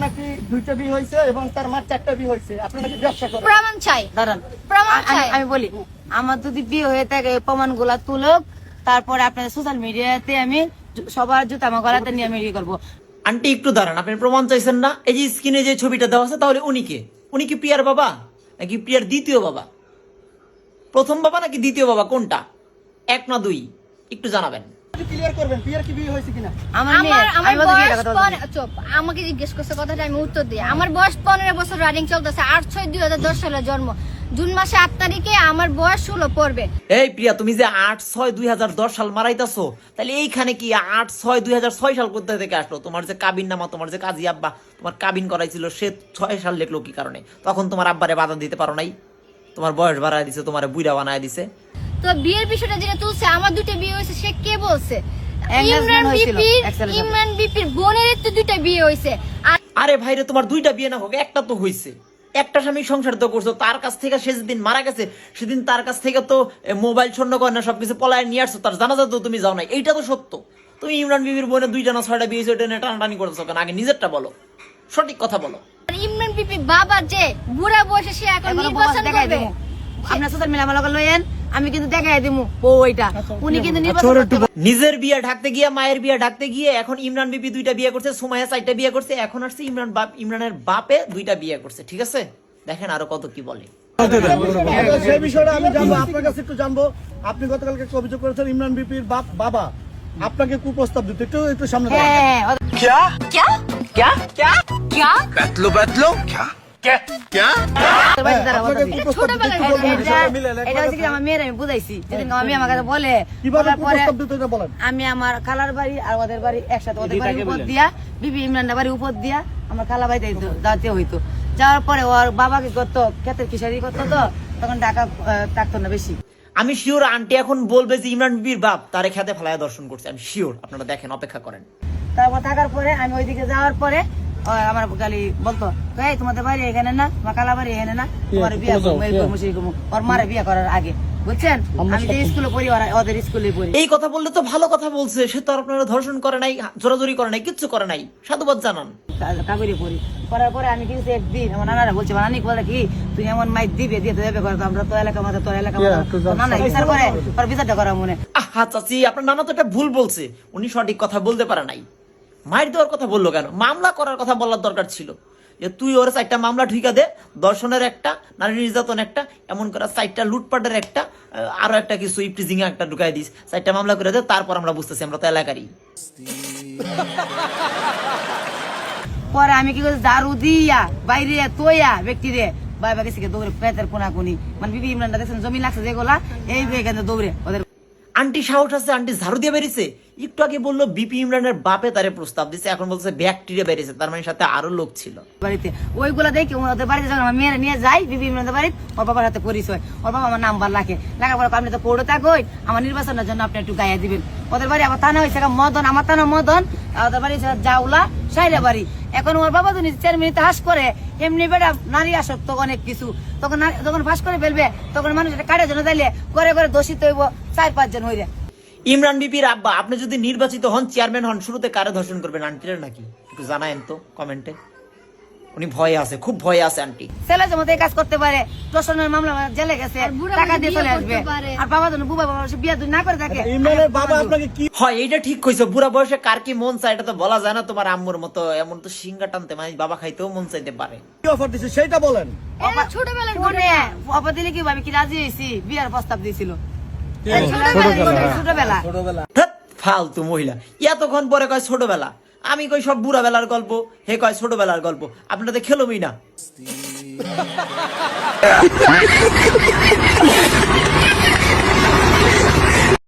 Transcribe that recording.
নাকি 2টা বিয়ে হয়েছে এবং তার মার 4টা বিয়ে হয়েছে। আপনি নাকি ব্যবসা করেন। প্রমাণ চাই, দাঁড়ান, প্রমাণ চাই। আমি বলি, আমার যদি বিয়ে হয়ে থাকে প্রমাণগুলা তুলক, তারপরে আপনাদের সোশ্যাল মিডিয়াতে আমি সবার জুতা আমার গলাতে নিয়ে আমি ইয়ে করবো। আন্টি একটু দাঁড়ান, আপনি প্রমাণ চাইছেন না? এই যে স্ক্রিনে যে ছবিটা দেওয়া আছে, তাহলে উনি কি প্রিয়ার বাবা নাকি প্রিয়ার দ্বিতীয় বাবা? প্রথম বাবা নাকি দ্বিতীয় বাবা, কোনটা? 1 না 2 একটু জানাবেন। ক্লিয়ার করবেন বিয়ের কি বিয়ে হয়েছে কিনা। আমার মেয়ে, আমার আমি বলতে বয়স কি কথা বলছি? চুপ, আমাকে জিজ্ঞেস করছে কথাটা আমি উত্তর দিই। আমার বয়স 15 বছর রানিং চলতেছে। 8/6/2010 সালে জন্ম। জুন মাসে 8 তারিখে আমার বয়স 16 পড়বে। এই প্রিয়া, তুমি যে 8/6/2010 সাল মারাইতাছো, তাহলে এইখানে কি 8/6/2006 সাল কোথা থেকে আসলো? তোমার যে কাবিন নামা, তোমার যে কাজী আব্বা তোমার কাবিন করাইছিল, সে 6 সাল লিখলো কি কারণে? তখন তোমার আব্বারে বাধা দিতে পারো নাই? তোমার বয়স বাড়ায় দিছে, তোমার বুইড়া বানায় দিছে। তো বিয়ের বিষয়টা যেটা তুলছে, আমার 2টা বিয়ে হয়েছে, সে কে বলছে? Engagement হয়েছিল, excellent. ইমরান বিপির বোনের তো 2টা বিয়ে হয়েছে। আর আরে ভাইরে, তোমার 2টা বিয়ে না হোক, একটা তো হইছে। একটা স্বামী সংসার তো করছো, তার কাছ থেকে সে যেদিন মারা গেছে সেদিন তার কাছ থেকে তো মোবাইল স্বর্ণ গয়না সবকিছু পলায় নিয়ে আসছো, তার জানাজা তো তুমি যাও নাই। এইটা তো সত্য। তুমি ইমরান বিবির বোনের 2টা না 6টা বিয়ে হয়েছে, এটা নিয়ে টানাটানি করতেছো কেন? আগে নিজেরটা বলো, সঠিক কথা বলো। ইমরান বিপি বাবা যে বুড়া বয়সে, সে এখন নির্বাচন দেখাই করবে। দেবো, আপনার সোশ্যাল মিডিয়া আমার লয়েন, আমি কিন্তু দেখাই দিমু ওইটা। উনি কিন্তু নির্বাচন করতে পারবে। নিজের বিয়ে ঢাকতে গিয়ে, মায়ের বিয়ে ঢাকতে গিয়ে এখন ইমরান বিবি 2টা বিয়ে করছে, সুমাইয়া 4টা বিয়ে করছে, এখন আসছে ইমরানের বাপে 2টা বিয়ে করছে। ঠিক আছে, দেখেন আরো কত কি বলে। সেই বিষয়টা আমি জানবো, আপনার কাছে একটু জানবো। আপনি গতকালকে অভিযোগ করেছেন ইমরান বিপির বাবা আপনাকে কুপ্রস্তাব দিতে। একটু সামনে দাঁড়ান। হ্যাঁ, क्या क्या क्या क्या क्या बैतलो क्या क्या क्या তোর বাড়িতে দাঁড়া, আপনাকে বলতেছি। কুপ্রস্তাব দিতে একটু বলবেন বিষয়টা। এটা হচ্ছে কি, আমার মেয়ের আমি বুঝাইছি, যেদিন আমি আমার কাছে বলে, কিভাবে বলার পরে কুপ্রস্তাব দিতে এটা বলেন। আমি আমার খালার বাড়ি আর ওদের বাড়ি একসাথে, ওদের বাড়ির উপর দিয়া, বিবি ইমরানের বাড়ির উপর দিয়া আমার খালা বাড়িতে যাতে হইতো। যাওয়ার পরে ওর বাবাকে করতো, ক্ষেতের কিসারি করতো, তো তখন টাকা থাকতো না বেশি। আমি শিওর আন্টি এখন বলবে যে ইমরান বিবির বাপ তারে খেতে ফেলায় দর্শন করছে। আমি শিওর, আপনারা দেখেন, অপেক্ষা করেন। তারপর থাকার পরে আমি ওইদিকে যাওয়ার পরে আমার গালি বলতো, এই তোমাদের বাড়ি এখানে না, তোমার খালা বাড়ি এখানে না, তোমার বিয়ে করবো, এই করবো, সেই করবো। ওর মারে বিয়ে করার আগে, বুঝছেন, আমি যে স্কুলে পড়ি, ওদের স্কুলে পড়ি। এই কথা বললে তো ভালো কথা বলছে। সে তো আর আপনারা ধর্ষণ করে নাই, জোরাজোরি করে নাই, কিচ্ছু করে নাই। সাধুবাদ জানান। কাগরে পড়ি, করার পরে আমি কিছু একদিন আমার নানারা বলছে, নানি বলে কি, তুই এমন মাইক দিবে, দিয়ে তো যাবে করতো, আমরা তো এলাকা মাথা, তোর এলাকা মাথা, নানা বিচার করে ওর বিচারটা করা মনে। আহা চাচি, আপনার নানা তো এটা ভুল বলছে। উনি সঠিক কথা বলতে পারে নাই। মায়ের দেওয়ার কথা বললো কেন? মামলা করার কথা বলার দরকার ছিল, যে তুই ওর 4টা মামলা ঢুকা দে, দর্শনের একটা, নারী নির্যাতন একটা, এমন করে 4টা লুটপাটের একটা, আরো একটা কিছু ইপটিজিং একটা ঢুকাই দিস, 4টা মামলা করে দে, তারপর আমরা বুঝতেছি, আমরা তো এলাকারই। পরে আমি কি করছি, দারু দিয়া বাইরে তোয়া ব্যক্তি রে বাইবা গেছি দৌড়ে, পেটের কোনাকুনি, মানে বিবি ইমরানটা দেখছেন জমি লাগছে যেগুলা, এই এখানে দৌড়ে ওদের আন্টি সাহস আছে, আন্টি ঝাড়ু দিয়ে বেরিয়েছে। একটু আগে বললো বিপি ইমরানের বাপে তারে প্রস্তাব দিছে, এখন বলছে ব্যাকটেরিয়া বেরিয়েছে, তার মানে সাথে আরো লোক ছিল বাড়িতে। ওইগুলা দেখি ওদের বাড়িতে যখন আমার মেয়েরা নিয়ে যাই, বিবি ইমরানের বাড়ি, ওর বাবার হাতে পরিচয়, ওর বাবা আমার নাম্বার লাখে লাগার পরে, আপনি তো পড়ে থাকোই, আমার নির্বাচনের জন্য আপনি একটু গায়ে দিবেন। ওদের বাড়ি আবার থানা হয়েছে মদন, আমার থানা মদন, ওদের বাড়ি জাউলা সাইরা বাড়ি। এখন ওর বাবা যদি 4 মিনিটে হাস করে, এমনি বেটা নারী আসক্ত অনেক কিছু, তখন যখন ফাঁস করে ফেলবে, তখন মানুষ কাটার জন্য চাইলে করে করে দোষিত হইব 4-5 জন হইরে। ইমরান বিপির আব্বা, আপনি যদি নির্বাচিত হন, চেয়ারম্যান হন, শুরুতে কারে ধর্ষণ করবেন? আন্টিরা নাকি? একটু জানায়েন তো কমেন্টে। উনি ভয়ে আছে, খুব ভয়ে আছে আন্টি। ছেলে যেমন এই কাজ করতে পারে, প্রশাসনের মামলা জেলে গেছে, টাকা দিয়ে চলে আসবে, আর বাবা যেন বুবা বাবা বিয়ে দুই না করে থাকে। ইমরানের বাবা আপনাকে কি হয়, এইটা ঠিক কইছো। বুড়া বয়সে কার কি মন চায় এটা তো বলা যায় না। তোমার আম্মুর মতো এমন তো সিঙ্গা টানতে মানে বাবা খাইতেও মন চাইতে পারে। অফার দিছে সেটা বলেন। এটা ছোটবেলার শুনে অপা দিলে কি আমি কি রাজি হয়েছি, বিয়ার প্রস্তাব দিয়েছিল ছোটবেলা। ধ্যাৎ, ফালতু মহিলা। এতক্ষণ পরে কয় ছোটবেলা, আমি কই সব বুড়া বেলার গল্প, হে কয় ছোটবেলার গল্প। আপনাদের খেলোই না।